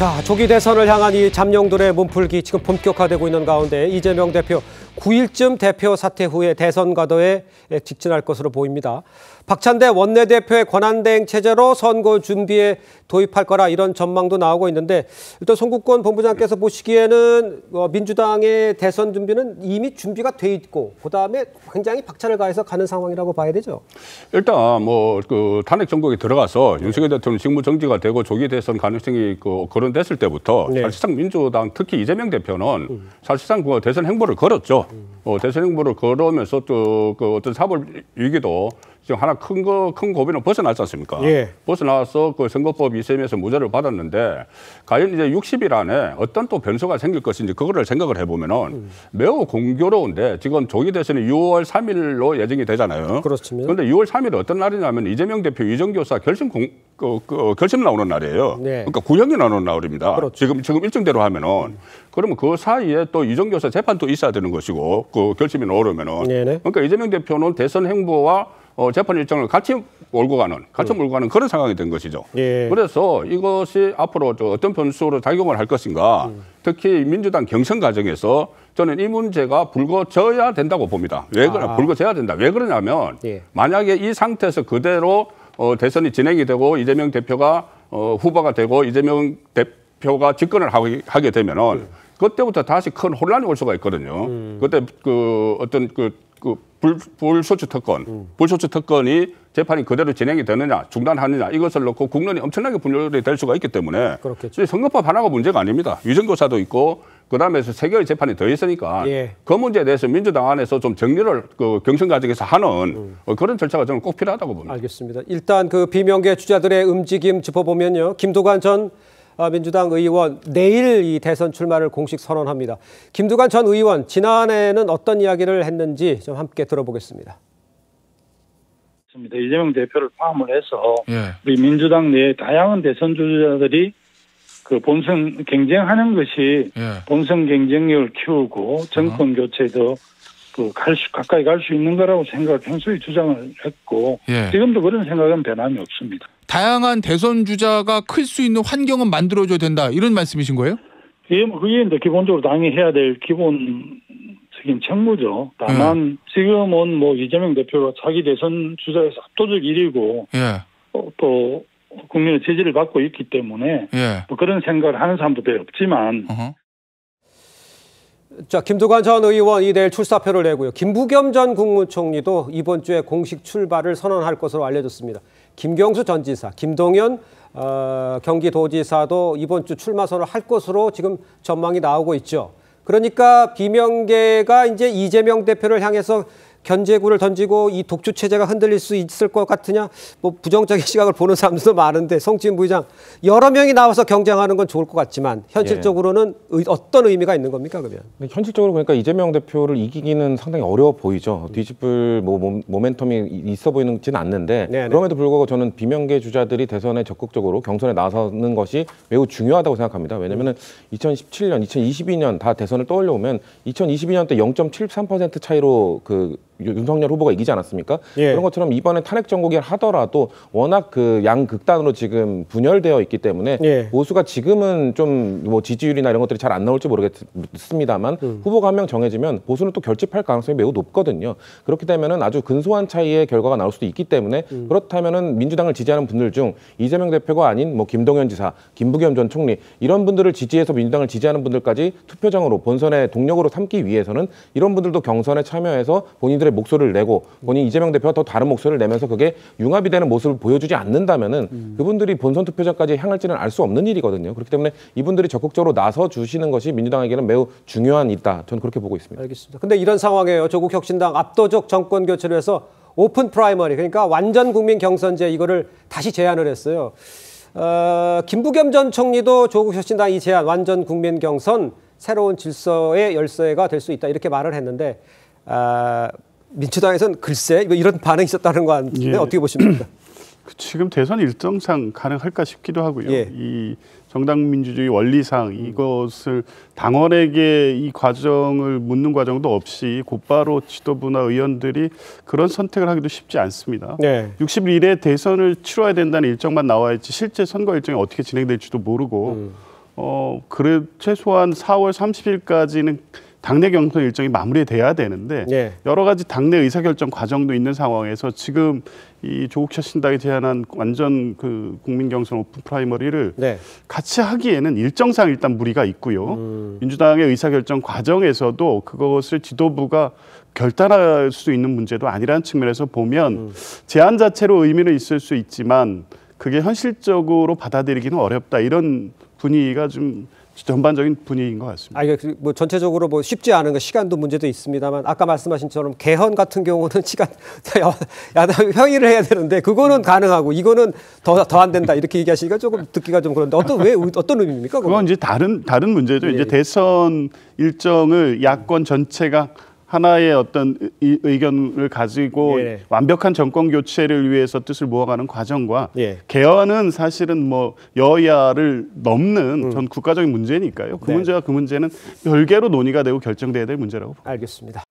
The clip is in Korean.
자, 조기 대선을 향한 이 잠룡들의 몸풀기 지금 본격화되고 있는 가운데 이재명 대표 9일쯤 대표 사퇴 후에 대선 가도에 직진할 것으로 보입니다. 박찬대 원내대표의 권한대행 체제로 선거 준비에 도입할 거라 이런 전망도 나오고 있는데 일단 송국권 본부장께서 보시기에는 민주당의 대선 준비는 이미 준비가 돼 있고 그다음에 굉장히 박차를 가해서 가는 상황이라고 봐야 되죠. 일단 그 탄핵 정국에 들어가서 윤석열 대통령 직무 정지가 되고 조기 대선 가능성이 거론됐을 때부터 사실상 민주당 특히 이재명 대표는 사실상 대선 행보를 걸었죠. 대선 행보를 걸으면서 또 어떤 사법 위기도 지금 하나 큰 고비는 벗어났지 않습니까? 벗어나서 그 선거법 2심에서 무죄를 받았는데 과연 이제 60일 안에 어떤 또 변수가 생길 것인지 그거를 생각을 해보면은 매우 공교로운데 지금 조기 대선이 6월 3일로 예정이 되잖아요. 그렇습니다. 그런데 6월 3일이 어떤 날이냐면 이재명 대표 위정교사 결심 나오는 날이에요. 그러니까 구형이 나오는 날입니다. 그렇죠. 지금 일정대로 하면은 그러면 그 사이에 또 위정교사 재판도 있어야 되는 것이고 그 결심이 나오려면은 그러니까 이재명 대표는 대선 행보와 재판 일정을 같이 몰고 가는 그런 상황이 된 것이죠. 그래서 이것이 앞으로 어떤 변수로 작용을 할 것인가. 특히 민주당 경선 과정에서 저는 이 문제가 불거져야 된다고 봅니다. 불거져야 된다. 왜 그러냐면 만약에 이 상태에서 그대로 대선이 진행이 되고 이재명 대표가 후보가 되고 이재명 대표가 집권을 하게 되면은 그때부터 다시 큰 혼란이 올 수가 있거든요. 그때 불소추 특권이 재판이 그대로 진행이 되느냐, 중단하느냐 이것을 놓고 국론이 엄청나게 분열이 될 수가 있기 때문에 선거법 하나가 문제가 아닙니다. 위정교사도 있고 그다음에 3개월 재판이 더 있으니까 그 문제에 대해서 민주당 안에서 좀 정리를 경선 과정에서 하는 그런 절차가 저는 꼭 필요하다고 봅니다. 알겠습니다. 일단 그 비명계 주자들의 움직임 짚어보면요. 김두관 전 민주당 의원 내일 이 대선 출마를 공식 선언합니다. 김두관 전 의원 지난해에는 어떤 이야기를 했는지 좀 함께 들어보겠습니다. 이재명 대표를 포함을 해서 우리 민주당 내에 다양한 대선 주자들이 그 본선 경쟁하는 것이 본선 경쟁력을 키우고 정권 교체도 가까이 갈 수 있는 거라고 생각을 평소에 주장을 했고 지금도 그런 생각은 변함이 없습니다. 다양한 대선 주자가 클 수 있는 환경은 만들어줘야 된다 이런 말씀이신 거예요? 그게 이제 기본적으로 당이 해야 될 기본적인 책무죠. 다만 지금은 이재명 대표가 자기 대선 주자에서 압도적 1위고 또 국민의 지지를 받고 있기 때문에 그런 생각을 하는 사람도 별로 없지만 자, 김두관 전 의원이 내일 출사표를 내고요. 김부겸 전 국무총리도 이번 주에 공식 출마를 선언할 것으로 알려졌습니다. 김경수 전 지사, 김동연 경기도지사도 이번 주 출마 선언을 할 것으로 지금 전망이 나오고 있죠. 그러니까 비명계가 이제 이재명 대표를 향해서 견제구를 던지고 이 독주 체제가 흔들릴 수 있을 것 같으냐, 부정적인 시각을 보는 사람들도 많은데 성진 부의장 여러 명이 나와서 경쟁하는 건 좋을 것 같지만 현실적으로는 어떤 의미가 있는 겁니까 그러면? 현실적으로 보니까 이재명 대표를 이기기는 상당히 어려워 보이죠. 뒤집을 모멘텀이 있어 보이지는 않는데 그럼에도 불구하고 저는 비명계 주자들이 대선에 적극적으로 경선에 나서는 것이 매우 중요하다고 생각합니다. 왜냐하면 2017년, 2022년 다 대선을 떠올려 보면 2022년 때 0.73% 차이로 윤석열 후보가 이기지 않았습니까? 그런 것처럼 이번에 탄핵 정국이 하더라도 워낙 양극단으로 지금 분열되어 있기 때문에 보수가 지금은 좀 지지율이나 이런 것들이 잘 안 나올지 모르겠습니다만 후보가 한 명 정해지면 보수는 또 결집할 가능성이 매우 높거든요. 그렇게 되면은 아주 근소한 차이의 결과가 나올 수도 있기 때문에 그렇다면은 민주당을 지지하는 분들 중 이재명 대표가 아닌 김동연 지사, 김부겸 전 총리 이런 분들을 지지해서 민주당을 지지하는 분들까지 투표장으로 본선의 동력으로 삼기 위해서는 이런 분들도 경선에 참여해서 본인들의 목소리를 내고 본인 이재명 대표가 더 다른 목소리를 내면서 그게 융합이 되는 모습을 보여주지 않는다면은 그분들이 본선 투표장까지 향할지는 알 수 없는 일이거든요. 그렇기 때문에 이분들이 적극적으로 나서 주시는 것이 민주당에게는 매우 중요한 일이다. 저는 그렇게 보고 있습니다. 알겠습니다. 근데 이런 상황에요. 조국 혁신당 압도적 정권 교체를 해서 오픈 프라이머리 그러니까 완전 국민 경선제 이거를 다시 제안을 했어요. 김부겸 전 총리도 조국 혁신당 이 제안 완전 국민 경선 새로운 질서의 열쇠가 될 수 있다 이렇게 말을 했는데 민주당에서는 글쎄 이런 반응이 있었다는 거 아닌데 어떻게 보십니까? 지금 대선 일정상 가능할까 싶기도 하고요. 이 정당 민주주의 원리상 이것을 당원에게 이 과정을 묻는 과정도 없이 곧바로 지도부나 의원들이 그런 선택을 하기도 쉽지 않습니다. 60일에 대선을 치러야 된다는 일정만 나와 있지 실제 선거 일정이 어떻게 진행될지도 모르고 그래 최소한 4월 30일까지는 당내 경선 일정이 마무리돼야 되는데 예. 여러 가지 당내 의사결정 과정도 있는 상황에서 지금 이 조국 혁 신당이 제안한 완전 그 국민 경선 오픈 프라이머리를 네. 같이 하기에는 일정상 일단 무리가 있고요. 민주당의 의사결정 과정에서도 그것을 지도부가 결단할 수 있는 문제도 아니라는 측면에서 보면 제안 자체로 의미는 있을 수 있지만 그게 현실적으로 받아들이기는 어렵다. 이런 분위기가 좀 전반적인 분위기인 것 같습니다. 뭐 전체적으로 뭐 쉽지 않은 거 시간도 문제도 있습니다만 아까 말씀하신 처럼 개헌 같은 경우는 시간 야당 회의를 해야 되는데 그거는 가능하고 이거는 더 안 된다 이렇게 얘기하시니까 조금 듣기가 좀 그런데 어떤 의미입니까? 그건 이제 다른 문제죠. 예. 이제 대선 일정을 야권 전체가 하나의 어떤 의견을 가지고 예. 완벽한 정권 교체를 위해서 뜻을 모아가는 과정과 예. 개헌은 사실은 뭐 여야를 넘는 전 국가적인 문제니까요. 그 네. 문제와 그 문제는 별개로 논의가 되고 결정돼야 될 문제라고 봅니다. 알겠습니다.